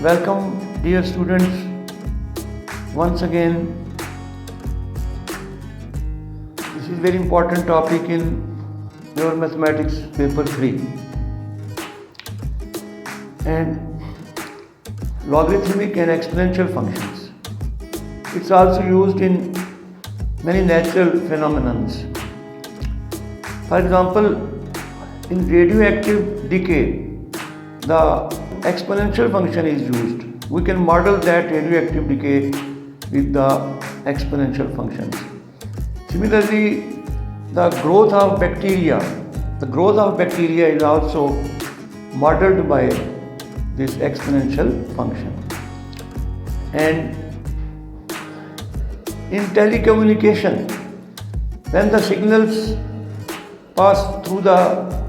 Welcome, dear students, once again. This is very important topic in your mathematics paper 3. And logarithmic and exponential functions. It's also used in many natural phenomena. For example, in radioactive decay, the exponential function is used. We can model that radioactive decay with the exponential functions. Similarly, the growth of bacteria is also modeled by this exponential function. And in telecommunication, when the signals pass through the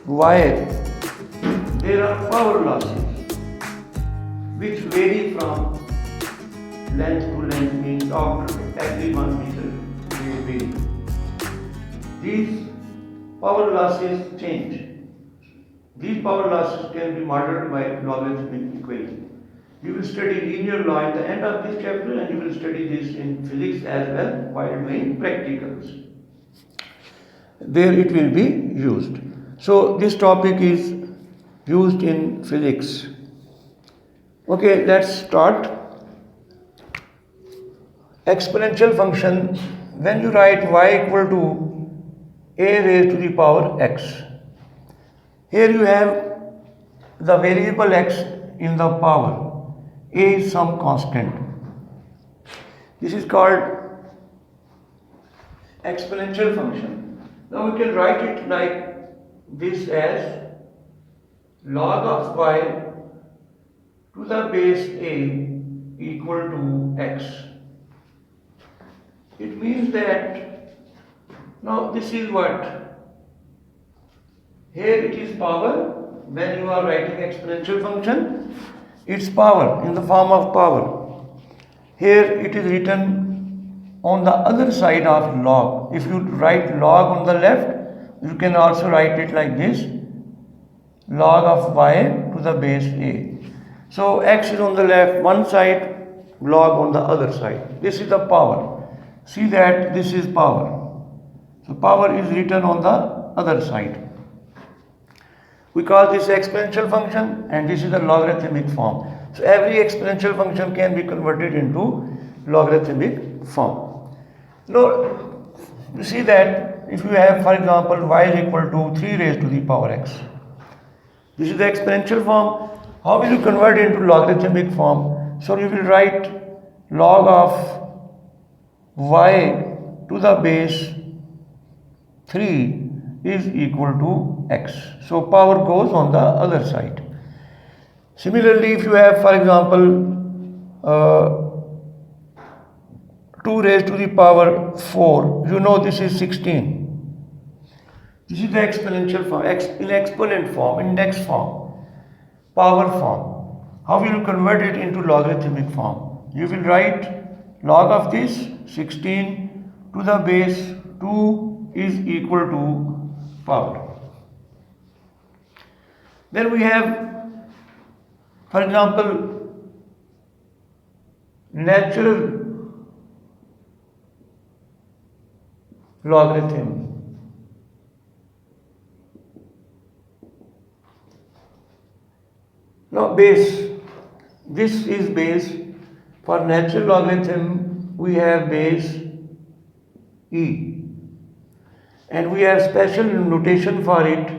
wire, there are power losses which vary from length to length, means after every 1 meter they vary. These power losses change. These power losses can be modeled by logarithmic equation. You will study linear law at the end of this chapter, and you will study this in physics as well while doing practicals. There it will be used. So this topic is used in physics. Okay, let's start. Exponential function, when you write y equal to a raised to the power x. Here you have the variable x in the power. A is some constant. This is called exponential function. Now we can write it like this as log of y to the base a equal to x. It means that, now this is what? Here it is power. When you are writing exponential function, it's power in the form of power. Here it is written on the other side of log. If you write log on the left, you can also write it like this, log of y to the base a. So x is on the left one side, log on the other side. This is the power. See that this is power. So power is written on the other side. We call this exponential function, and this is the logarithmic form. So every exponential function can be converted into logarithmic form. Now you see that if you have, for example, y is equal to 3 raised to the power x. This is the exponential form. How will you convert it into logarithmic form? So you will write log of y to the base 3 is equal to x. So power goes on the other side. Similarly, if you have, for example, 2 raised to the power 4, you know this is 16. This is the exponential form, in exponent form, index form, power form. How will you convert it into logarithmic form? You will write log of this 16 to the base 2 is equal to power. Then we have, for example, natural logarithm. Now base, this is base. For natural logarithm we have base e, and we have special notation for it,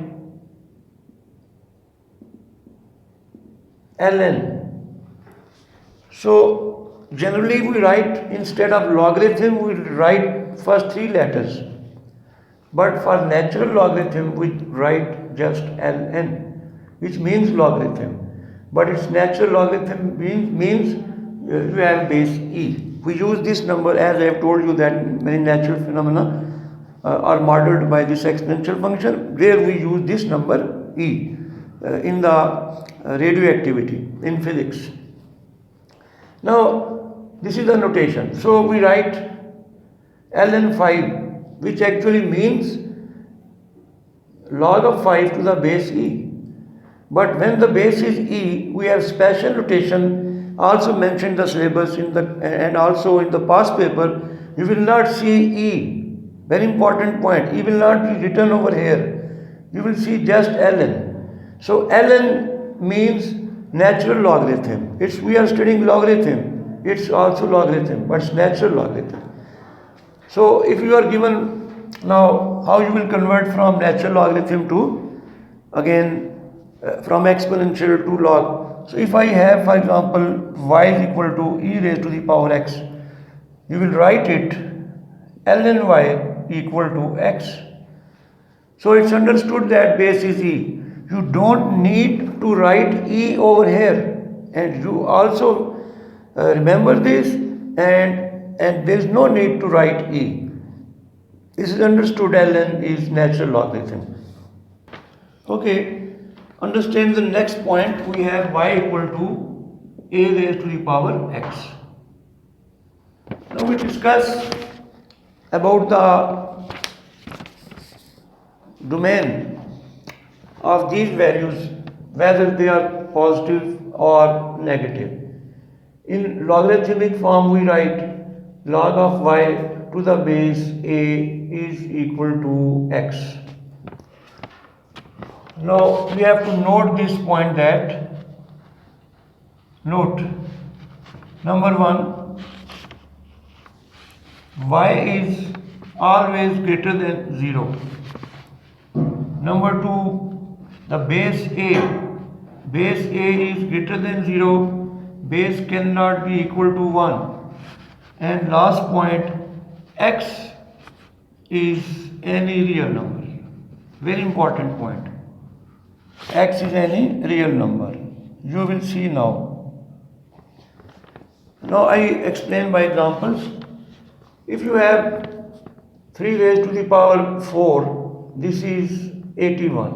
ln. So generally we write, instead of logarithm we write first 3 letters, but for natural logarithm we write just ln, which means logarithm, but its natural logarithm means you have base e. We use this number, as I have told you that many natural phenomena are modeled by this exponential function. There we use this number e in the radioactivity in physics. Now this is the notation. So we write ln 5, which actually means log of 5 to the base e. But when the base is e, we have special notation also mentioned the syllabus in the and also in the past paper. You will not see e. Very important point. E will not be written over here. You will see just ln. So ln means natural logarithm. We are studying logarithm. It's also logarithm, but it's natural logarithm. So if you are given now how you will convert from natural logarithm to again from exponential to log. So if I have, for example, y is equal to e raised to the power x, you will write it ln y equal to x. So it's understood that base is e. You don't need to write e over here, and you also remember this, and there is no need to write e. This is understood. Ln is natural logarithm. Okay. Understand the next point. We have y equal to a raised to the power x. Now we discuss about the domain of these values, whether they are positive or negative. In logarithmic form we write log of y to the base a is equal to x. Now we have to note this point that note number 1, y is always greater than 0. Number 2, the base a is greater than 0, base cannot be equal to 1. And last point, x is any real number. Very important point. X is any real number. You will see now. Now I explain by examples. If you have 3 raised to the power 4, this is 81.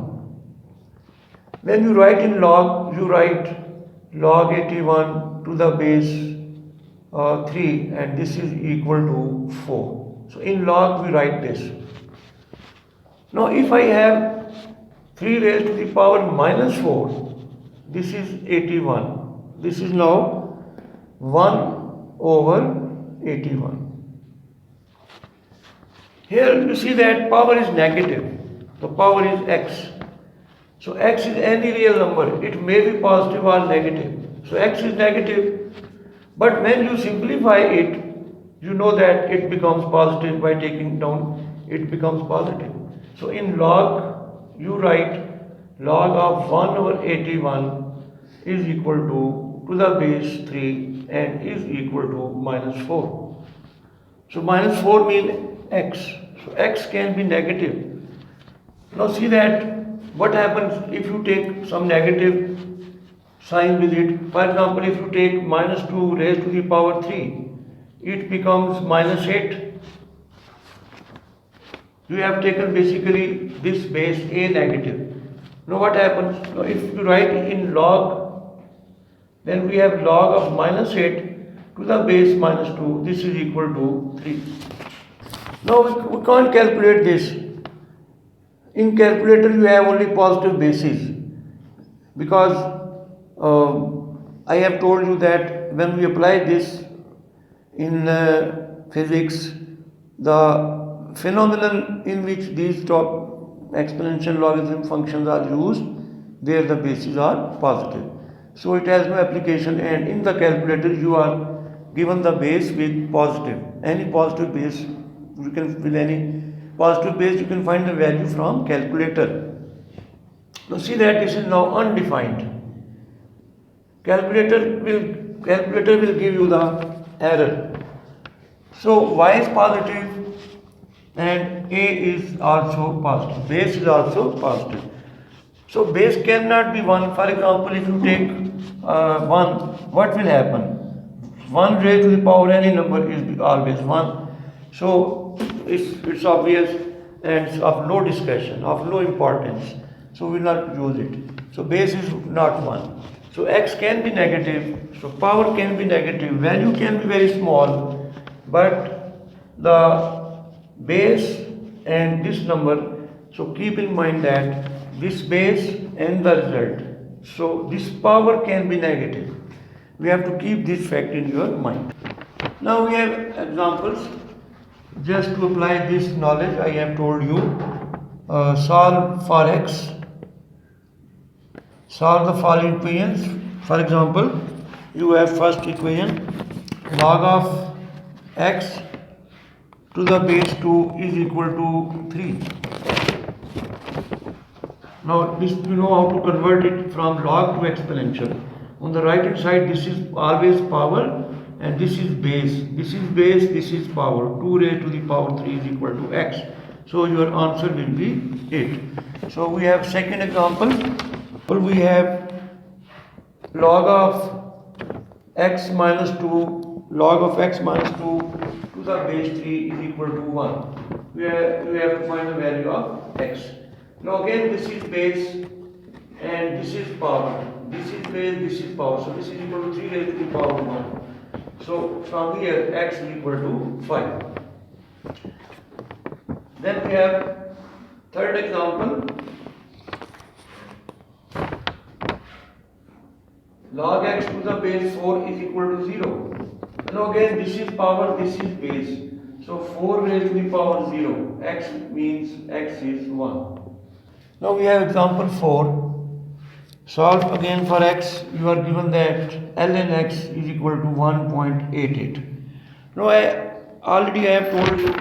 When you write in log, you write log 81 to the base 3, and this is equal to 4. So in log we write this. Now if I have 3 raised to the power minus 4, this is 81. This is now 1 over 81. Here you see that power is negative. The power is x. So x is any real number. It may be positive or negative. So x is negative. But when you simplify it, you know that it becomes positive. By taking down, it becomes positive. So in log, you write log of 1 over 81 is equal to the base 3 and is equal to minus 4. So minus 4 means x. So x can be negative. Now see that what happens if you take some negative sign with it. For example, if you take minus 2 raised to the power 3, it becomes minus 8. You have taken basically this base a negative. Now what happens? Now if you write in log, then we have log of minus 8 to the base minus 2. This is equal to 3. Now we can't calculate this. In calculator you have only positive bases, because I have told you that when we apply this in physics, the phenomenon in which these exponential logarithm functions are used, there the bases are positive. So it has no application, and in the calculator you are given the base with positive. Any positive base, you can with any positive base you can find the value from calculator. Now see that this is now undefined. Calculator will give you the error. So y is positive and a is also positive. Base is also positive. So base cannot be 1. For example, if you take 1, what will happen? 1 raised to the power any number is always 1. So it's obvious and it's of no discussion, of no importance. So we will not use it. So base is not 1. So x can be negative. So power can be negative. Value can be very small. But the base and this number, so keep in mind that this base and the result, So this power can be negative. We have to keep this fact in your mind. Now we have examples. Just to apply this knowledge, I have told you, solve for x. Solve the following equations. For example, you have first equation, log of x to the base 2 is equal to 3. Now this, you know how to convert it from log to exponential. On the right hand side, this is always power and this is base. This is base, this is power. 2 raised to the power 3 is equal to x. So your answer will be 8. So we have second example. We have log of x minus 2, log of x minus 2 to the base 3 is equal to 1. We have to find the value of x. Now again this is base and this is power. This is base, this is power. So this is equal to 3 raised to the power 1. So from here x is equal to 5. Then we have third example. Log x to the base 4 is equal to 0. Now again this is power, this is base. So 4 raised to the power 0. X means x is 1. Now we have example 4. Solve again for x. You are given that ln x is equal to 1.88. Now I have told you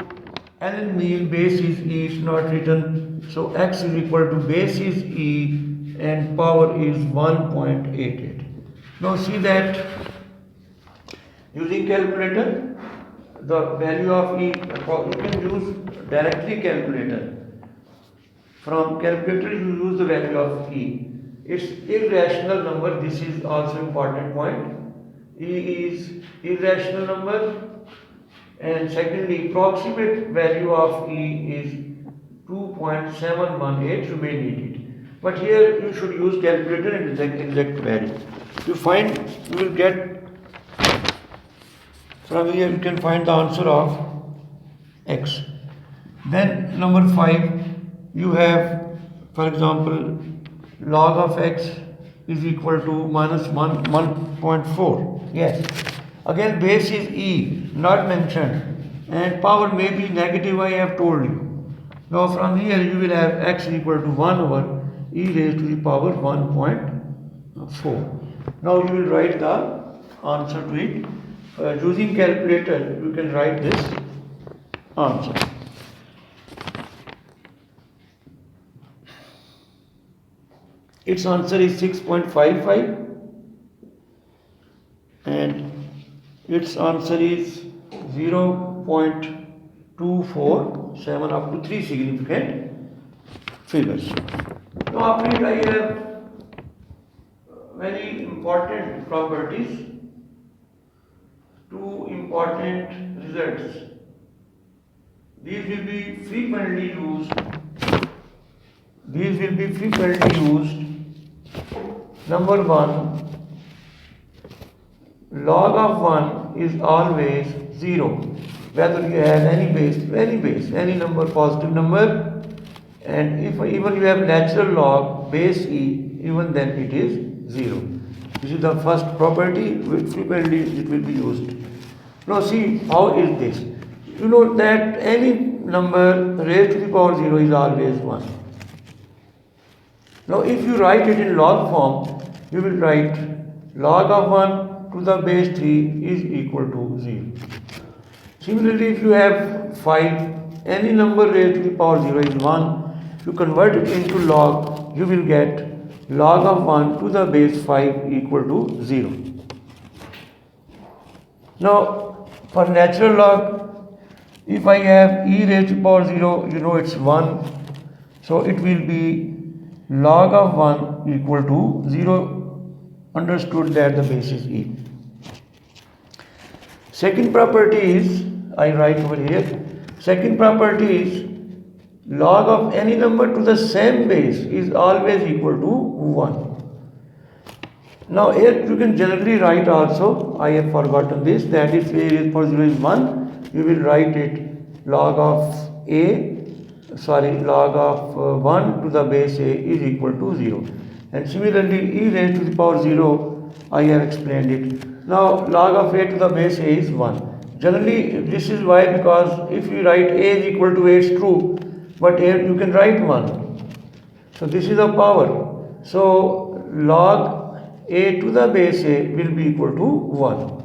ln mean base is e, it's not written. So x is equal to base is e and power is 1.88. Now see that using calculator, the value of e, you can use directly calculator. From calculator you use the value of e. It's irrational number. This is also important point. E is irrational number. And secondly, approximate value of e is 2.718 to be needed. But here you should use calculator and exact value. You will get, from here you can find the answer of x. Then number 5, you have, for example, log of x is equal to minus 1.4. Yes. Again base is e, not mentioned, and power may be negative, I have told you. Now from here you will have x equal to 1 over e raised to the power 1.4. Now you will write the answer to it. Using calculator you can write this answer. Its answer is 6.55 and its answer is 0.247 up to 3 significant figures. Now after it I have very important properties, 2 important results. These will be frequently used. Number 1, log of 1 is always 0, whether you have any base, any number, positive number, and if even you have natural log, base e, even then it is 0. This is the first property, which frequently it will be used. Now see, how is this? You know that any number raised to the power 0 is always 1. Now if you write it in log form, you will write log of 1 to the base 3 is equal to 0. Similarly, if you have 5, any number raised to the power 0 is 1. If you convert it into log, you will get log of 1 to the base 5 equal to 0. Now, for natural log, if I have e raised to the power 0, you know it's 1. So it will be log of 1 equal to 0, understood that the base is e. Second property is, I write over here, second property is log of any number to the same base is always equal to 1. Now here you can generally write also, I have forgotten this, that if a raised to 0 is 1, you will write it log of 1 to the base a is equal to 0. And similarly, e raised to the power 0, I have explained it. Now log of a to the base a is 1. Generally this is why, because if you write a is equal to a, it's true, but here you can write 1. So this is the power. So log a to the base a will be equal to 1.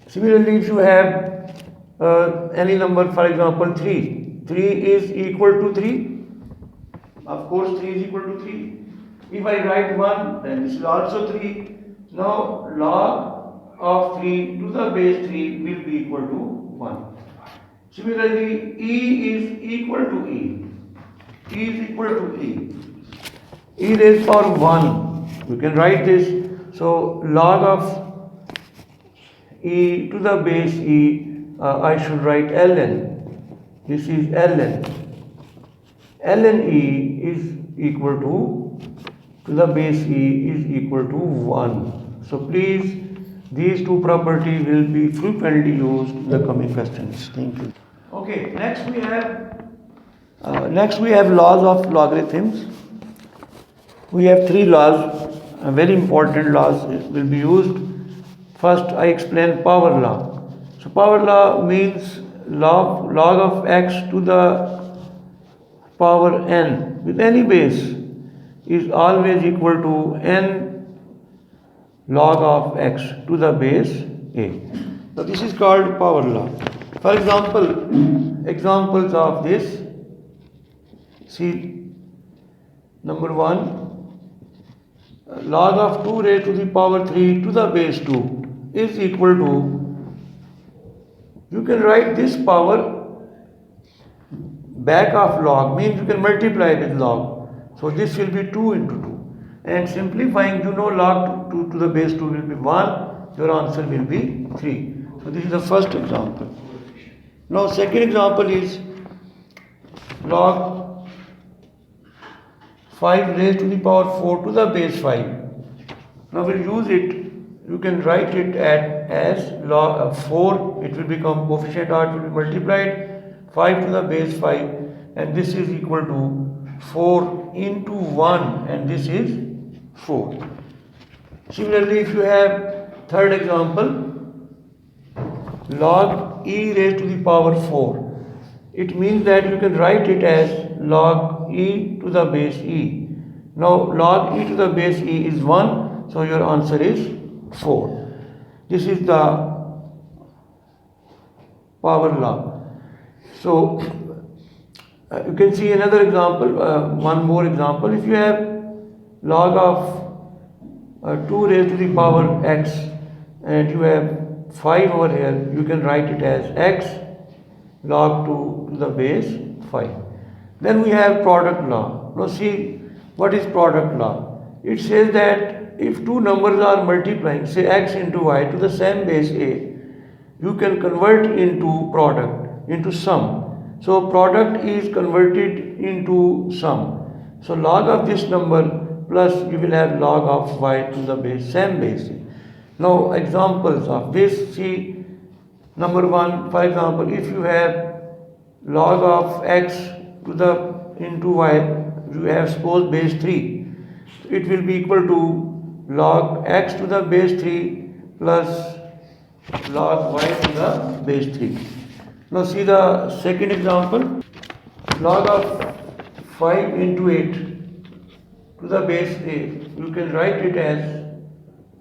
Similarly, if you have any number, for example 3 is equal to 3. Of course 3 is equal to 3. If I write 1, then this is also 3. Now log of 3 to the base 3 will be equal to 1. Similarly, e is equal to e. E is equal to e. E raised to power 1. You can write this. So log of e to the base e, I should write ln. This is ln. Ln e is equal to the base e is equal to 1. So please, these two properties will be frequently used in the coming questions. Thank you. Okay, next we have laws of logarithms. We have 3 laws, very important laws will be used. First, I explain power law. So power law means log of x to the power n with any base is always equal to n log of x to the base a. Now this is called power law. For example, examples of this, see, number 1, log of 2 raised to the power 3 to the base 2 is equal to, you can write this power back of log, means you can multiply with log. So this will be 2 into 2. And simplifying, you know log 2 to the base 2 will be 1, your answer will be 3. So this is the first example. Now second example is log 5 raised to the power 4 to the base 5. Now we'll use it, you can write it as log of 4, it will become coefficient r will be multiplied 5 to the base 5, and this is equal to 4 into 1, and this is 4. Similarly, if you have third example, log e raised to the power 4, it means that you can write it as log e to the base e. Now log e to the base e is 1, so your answer is 4. This is the power law. So you can see another example, one more example. If you have log of 2 raised to the power x and you have 5 over here, you can write it as x log 2 to the base 5. Then we have product law. Now see, what is product law? It says that if two numbers are multiplying, say x into y, to the same base a, you can convert into product, into sum. So product is converted into sum. So log of this number plus you will have log of y to the base, same base. Now examples of this, see, number 1, for example, if you have log of x to the into y, you have suppose base 3, it will be equal to log x to the base 3 plus log y to the base 3. Now see the second example, log of 5 into 8 to the base a, you can write it as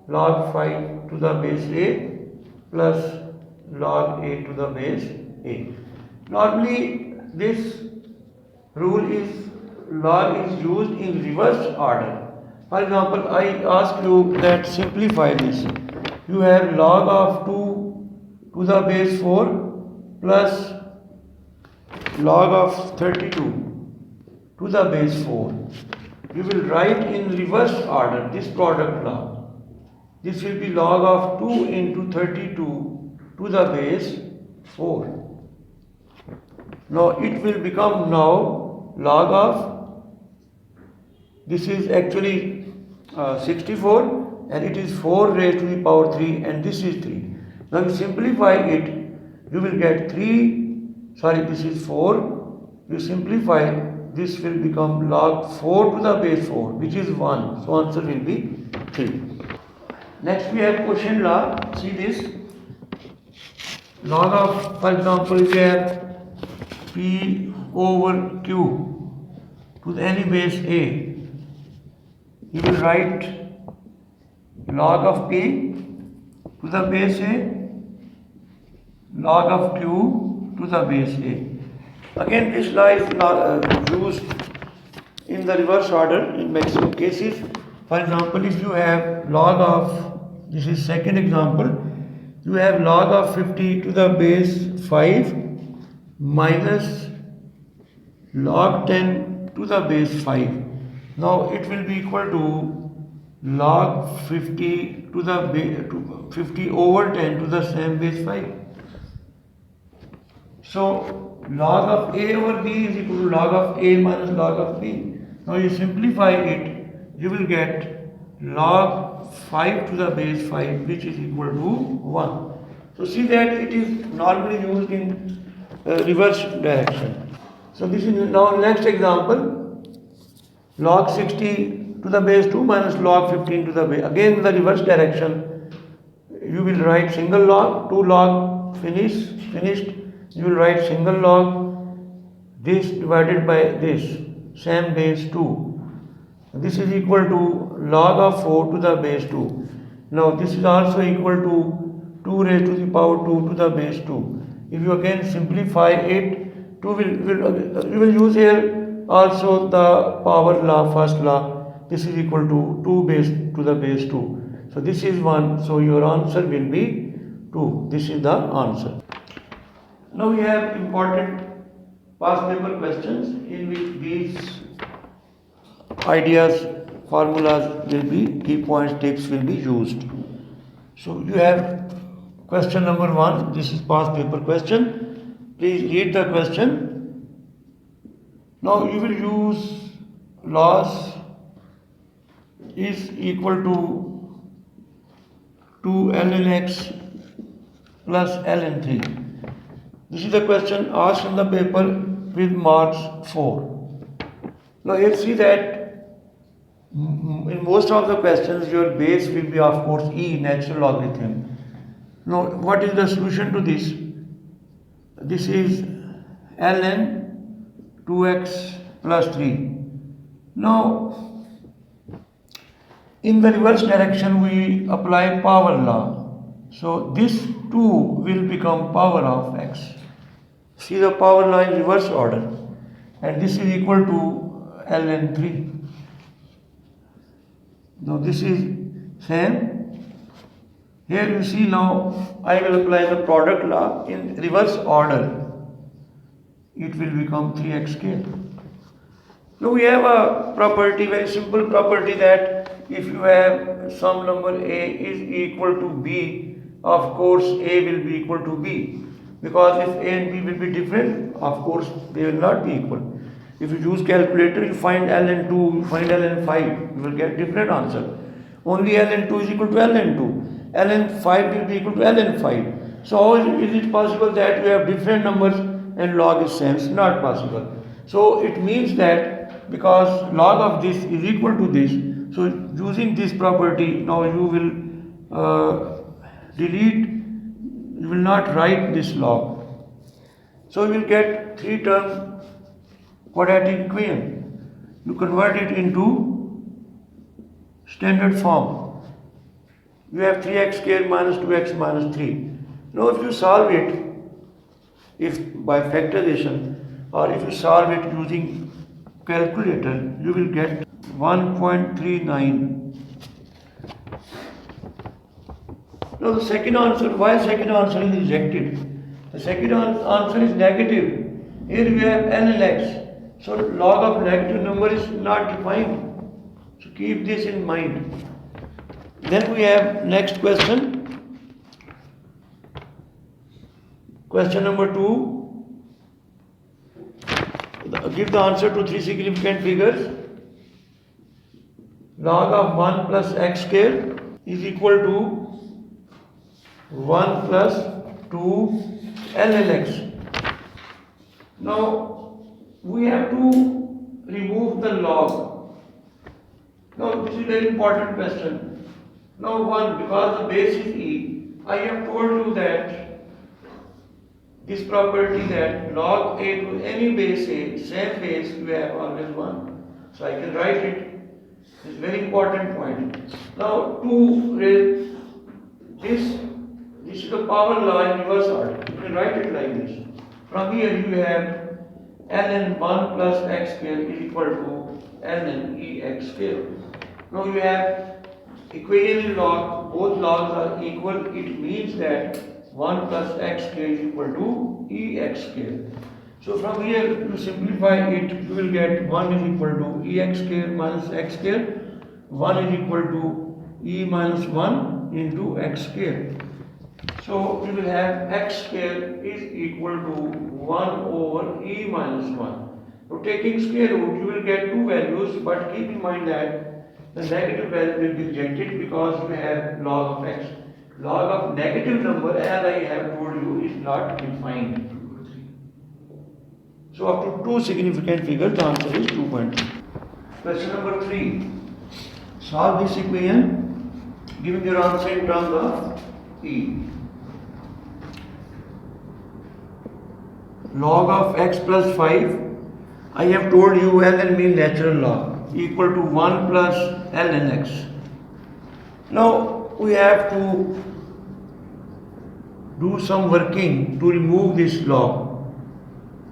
log 5 to the base a plus log a to the base a. Normally this law is used in reverse order. For example, I ask you that simplify this. You have log of 2 to the base 4 plus log of 32 to the base 4. You will write in reverse order this product law. This will be log of 2 into 32 to the base 4. Now it will become now log of, this is actually 64 and it is 4 raised to the power 3 and this is 3. Now you simplify it, you will get this is 4, you simplify this will become log 4 to the base 4, which is 1. So answer will be 3. Next we have quotient law. See this. Log of, for example, if you have P over Q to any base A, you will write log of P to the base A, log of Q to the base A. Again, this law is used in the reverse order in maximum cases. For example, if you have log of, this is second example, you have log of 50 to the base 5 minus log 10 to the base 5. Now it will be equal to log 50 to the base 50 over 10 to the same base 5. So log of A over B is equal to log of A minus log of B. Now you simplify it, you will get log 5 to the base 5, which is equal to 1. So see that it is normally used in reverse direction. So this is now next example, log 60 to the base 2 minus log 15 to the base, again in the reverse direction. You will write single log, 2 log finished, you will write single log, this divided by this, same base 2. This is equal to log of 4 to the base 2. Now this is also equal to 2 raised to the power 2 to the base 2. If you again simplify it, you will use here also the power law, first law. This is equal to 2 base to the base 2. So this is 1. So your answer will be 2. This is the answer. Now we have important past paper questions in which these ideas, formulas will be, key points, tips will be used. So you have question number 1. This is past paper question. Please read the question. Now you will use loss is equal to 2 ln x plus ln 3. This is the question asked in the paper with marks 4. Now you see that in most of the questions your base will be of course e, natural logarithm. Now what is the solution to this? This is ln 2x plus 3. Now in the reverse direction we apply power law. So this 2 will become power of x. See the power law in reverse order, and this is equal to ln 3. Now this is same. Here you see now I will apply the product law in reverse order. It will become 3x square. Now we have a property, very simple property, that if you have some number a is equal to b, of course a will be equal to b. Because if a and b will be different, of course they will not be equal. If you use calculator, you find ln 2, you find ln 5, you will get different answer. Only ln 2 is equal to ln 2. ln 5 will be equal to ln 5. So how is it possible that you have different numbers and log is same? It's not possible. So it means that because log of this is equal to this, so using this property, now you will delete, you will not write this log. So you will get 3-term quadratic equation. You convert it into standard form. You have 3x square minus 2x minus 3. Now if you solve it, if by factorization, or if you solve it using calculator, you will get 1.39. Now the second answer, why second answer is rejected? The second answer is negative. Here we have ln x. So log of negative number is not defined. So keep this in mind. Then we have next question. Question number 2. Give the answer to 3 significant figures. Log of 1 plus x square is equal to 1 plus 2 ln x. Now we have to remove the log. Now this is a very important question. Now one, because the base is e, I have told you that this property that log a to any base a, same base you have always 1. So I can write it. This is a very important point. Now to raise this is the power law in reverse order. You can write it like this. From here you have ln 1 plus x square is equal to ln ex square. Now you have equation in log, both logs are equal. It means that 1 plus x square is equal to ex square. So from here to simplify it, you will get 1 is equal to ex square minus x square. 1 is equal to e minus 1 into x square. So you will have x square is equal to 1 over e minus 1. So taking square root, you will get two values, but keep in mind that the negative value will be rejected because you have log of x. Log of negative number, as I have told you, is not defined. So up to two significant figures, the answer is 2.2. Question number 3. Solve this equation, giving your answer in terms of e. Log of x plus 5, I have told you ln means natural log, equal to 1 plus ln x. Now we have to do some working to remove this log.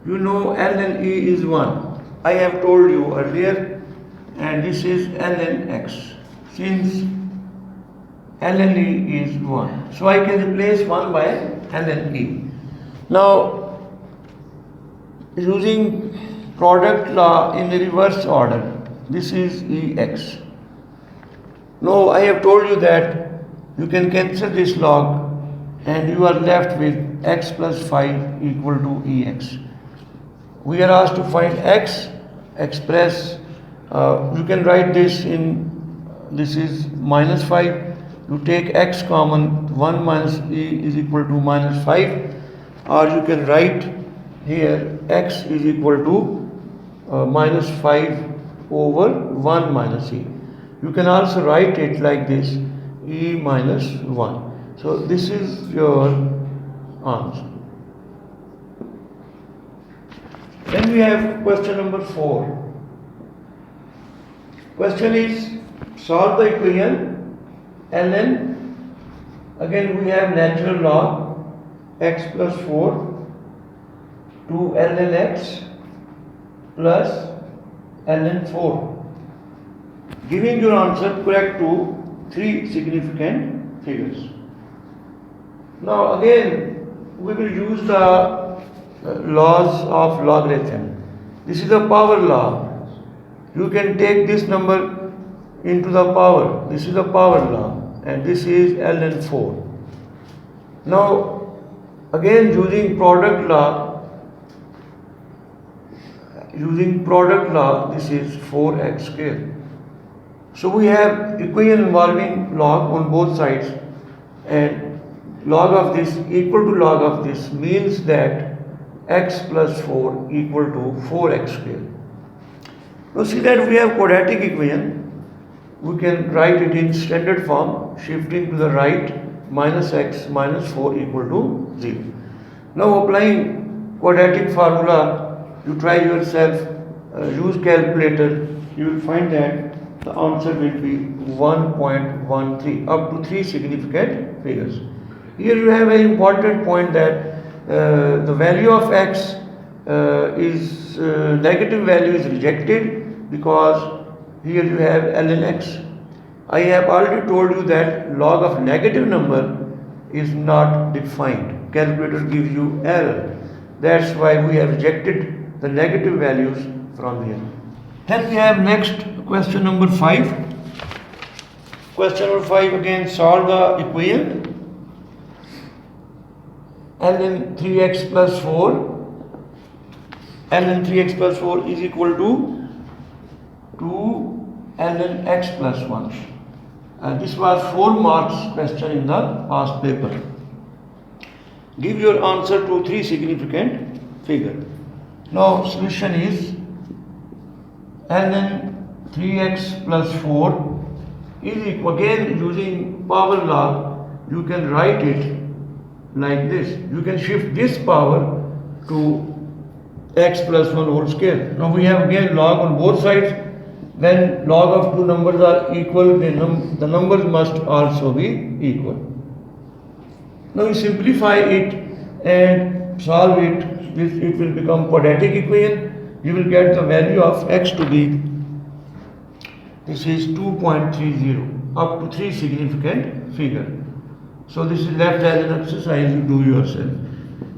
You know ln e is 1. I have told you earlier, and this is ln x. Since ln e is 1, so I can replace 1 by ln e. Now using product law in the reverse order, this is ex. Now I have told you that you can cancel this log and you are left with x plus 5 equal to ex. We are asked to find x, express, you can write this in, this is minus 5, you take x common, 1 minus e is equal to minus 5, or you can write here x is equal to minus 5 over 1 minus e. You can also write it like this, e minus 1. So this is your answer. Then we have question number 4. Question is, solve the equation ln, again we have natural log x plus 4 to ln x plus ln 4, giving your answer correct to 3 significant figures. Now again we will use the laws of logarithm. This is the power law. You can take this number into the power. This is the power law, and this is ln 4. Now again using product law, this is 4x square. So we have equation involving log on both sides, and log of this equal to log of this means that x plus 4 equal to 4x square. Now see that we have quadratic equation, we can write it in standard form, shifting to the right, minus x minus 4 equal to 0. Now applying quadratic formula, you try yourself, use calculator, you will find that the answer will be 1.13, up to 3 significant figures. Here you have an important point that the value of x is negative value is rejected because here you have ln x. I have already told you that log of negative number is not defined. Calculator gives you error. That's why we have rejected the negative values from here. Then we have next question number 5. Question number 5 again, solve the equation ln 3x plus 4, ln 3x plus 4 is equal to 2 ln x plus 1. This was 4 marks question in the past paper. Give your answer to 3 significant figure. Now solution is ln 3x plus 4 is equal, again using power law, you can write it like this. You can shift this power to x plus 1 whole square. Now we have again log on both sides. When log of two numbers are equal, the numbers must also be equal. Now we simplify it and solve it. It will become quadratic equation. You will get the value of x to be, this is 2.30 up to 3 significant figure. So this is left as an exercise, you do yourself.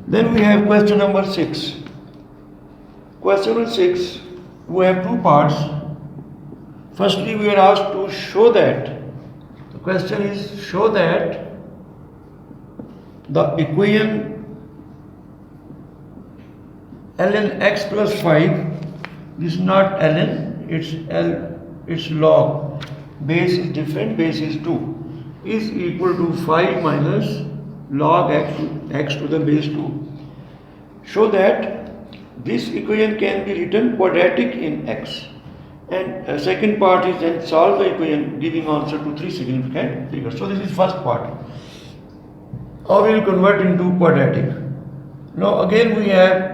Then we have question number 6. Question number 6, we have two parts. Firstly, we are asked to show that, the question is show that the equation ln x plus 5, this is not ln, it's log, base is different, base is 2, is equal to 5 minus log x to the base 2. Show that this equation can be written quadratic in x. And second part is then solve the equation giving answer to 3 significant figures. So this is first part. How we will convert into quadratic. Now again we have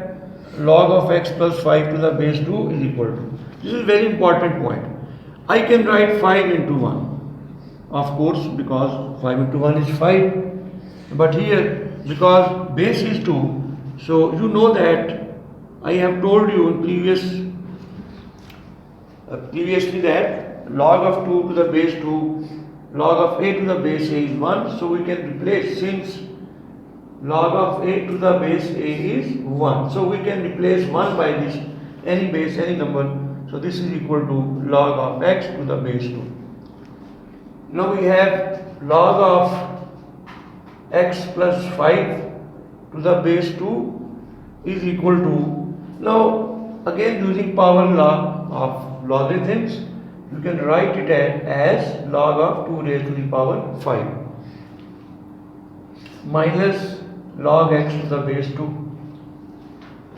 log of x plus 5 to the base 2 is equal to. This is a very important point. I can write 5 into 1. Of course, because 5 into 1 is 5. But here, because base is 2, so you know that I have told you in previously that log of 2 to the base 2, log of a to the base a is 1. So we can replace, since log of a to the base a is 1. So we can replace 1 by this, any base, any number. So this is equal to log of x to the base 2. Now we have log of x plus 5 to the base 2 is equal to, now again using power law of logarithms, you can write it as log of 2 raised to the power 5 minus log x to the base 2.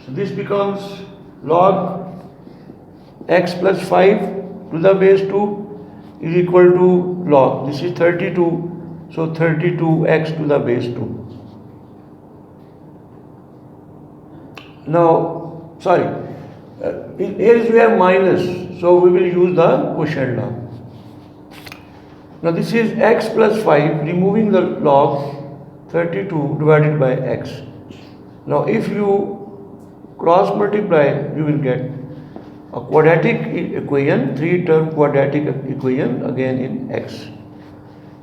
So this becomes log x plus 5 to the base 2 is equal to log, this is 32, so 32x to the base 2. Now, sorry, here we have minus, so we will use the quotient law. Now this is x plus 5, removing the log, 32 divided by x. Now if you cross multiply, you will get a quadratic equation, 3-term quadratic equation again in x.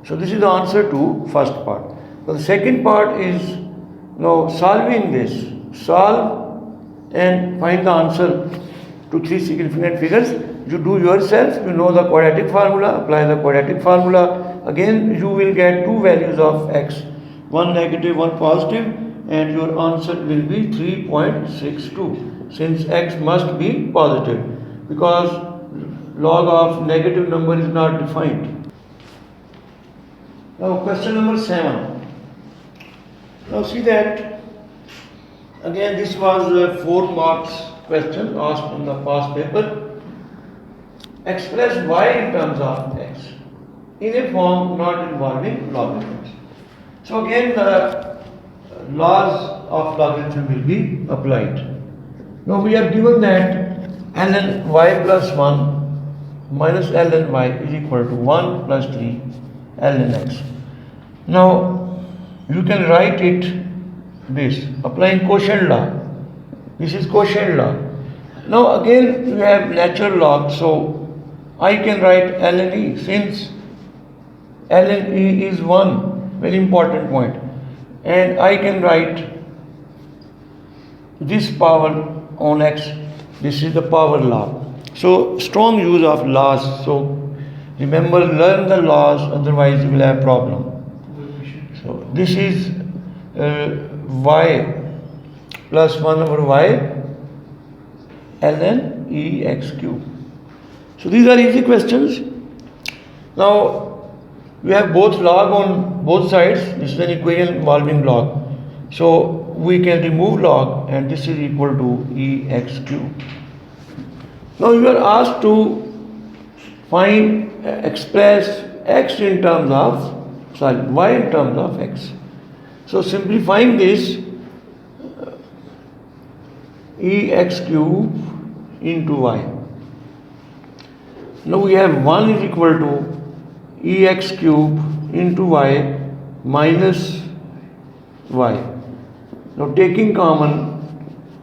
So this is the answer to first part. Now the second part is now solving this. Solve and find the answer to 3 significant figures. You do yourself, you know the quadratic formula, apply the quadratic formula. Again you will get two values of x, one negative, one positive, and your answer will be 3.62. Since x must be positive, because log of negative number is not defined. Now question number 7. Now see that again this was a 4 marks question asked in the past paper. Express y in terms of x in a form not involving logarithms. So again the laws of logarithm will be applied. Now we are given that ln y plus 1 minus ln y is equal to 1 plus 3 ln x. Now you can write it this, applying quotient law. This is quotient law. Now again we have natural log, so I can write ln e, since ln e is 1, very important point, and I can write this power on x, this is the power law. So strong use of laws, so remember, learn the laws, otherwise you will have problem. So this is y plus 1 over y ln e x cube. So these are easy questions. Now we have both log on both sides, this is an equation involving log. So we can remove log and this is equal to ex cube. Now you are asked to express x in terms of, y in terms of x. So simplifying this, ex cube into y. Now we have 1 is equal to ex cube into y minus y. Now taking common,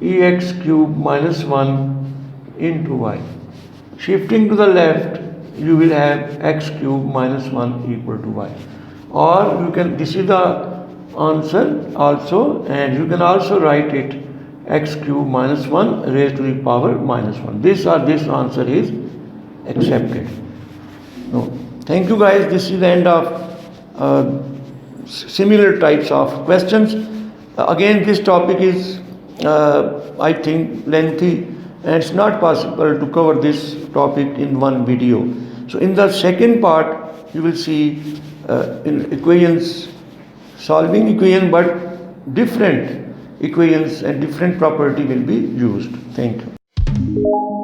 ex cube minus 1 into y. Shifting to the left, you will have x cube minus 1 equal to y. Or you can, this is the answer also, and you can also write it x cube minus 1 raised to the power minus 1. This answer is accepted. No. Thank you guys. This is the end of similar types of questions. Again, this topic is I think lengthy, and it's not possible to cover this topic in one video. So in the second part you will see in equations, solving equation, but different equations and different property will be used. Thank you.